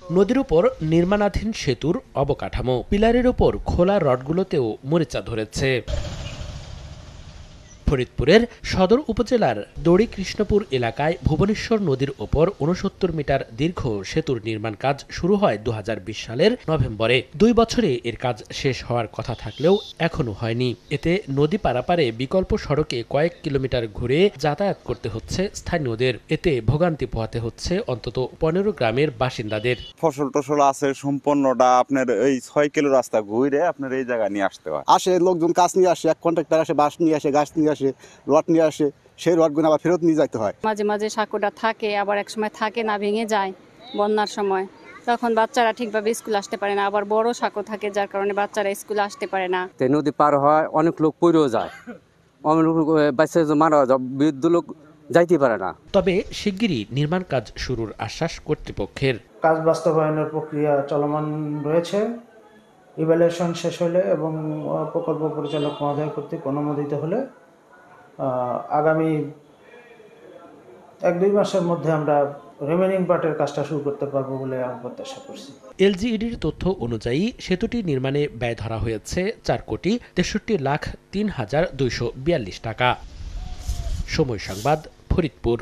নদীর উপর নির্মাণাধীন সেতুর অবকাঠামো, পিলারের উপর খোলা রডগুলোতেও মরিচা ধরেছে। ফরিদপুরের সদর উপজেলার দড়ি কৃষ্ণপুর এলাকায় ভুবনেশ্বর নদীর ওপর ৬৯ মিটার দীর্ঘ সেতুর নির্মাণ কাজ শুরু হয় ২০২০ সালের নভেম্বরে। ২ বছরে এর কাজ শেষ হওয়ার কথা থাকলেও এখনো হয়নি। এতে নদী পারাপারে বিকল্প সড়কে কয়েক কিলোমিটার ঘুরে যাতায়াত করতে হচ্ছে স্থানীয়দের। এতে ভোগান্তি পোহাতে হচ্ছে অন্তত ১৫ গ্রামের বাসিন্দাদের। ফসল টসল আছে সম্পূর্ণটা আপনার এই ৬ কিলো রাস্তা ঘুরে আপনার এই জায়গায় নিয়ে আসতে হয়। আসে লোকজন কাজ নিয়ে আসে, এক কন্ট্রাক্টর আসে, বাঁশ নিয়ে আসে, গাছ নিয়ে আসে, রড নিয়ে আসে, সেই রডগুলো আবার ফেরত নিয়ে যাইতে হয়। মাঝে মাঝে সাঁকোটা থাকে, আবার এক সময় থাকে না, ভেঙে যায় বন্যার সময়। তখন বাচ্চারা ঠিকভাবে স্কুল আসতে পারে না, আবার বড় সাঁকো থাকে যার কারণে বাচ্চারা স্কুলে আসতে পারে না। নদী পার হয়, অনেক লোক পড়েও যায়, অনেক লোক বাচ্চা মারা যায়, বৃদ্ধ লোক যাইতে পারে না। তবে শিগগিরই নির্মাণ কাজ শুরুর আশ্বাস কর্তৃপক্ষের। কাজ বাস্তবায়নের প্রক্রিয়া চলমান রয়েছে। ইভ্যালুয়েশন শেষ হলে এবং প্রকল্প পরিচালক মহোদয় কর্তৃক অনুমোদিত হলে আগামী ১-২ মাসের মধ্যে আমরা রিমেনিং পার্টের কাজটা শুরু করতে পারবো বলে আমি প্রত্যাশা করছি। এলজিইডির তথ্য অনুযায়ী সেতুটি নির্মাণে ব্যয় ধরা হয়েছে ৪,৬৩,৩,২৪২ টাকা। সময় সংবাদ, ফরিদপুর।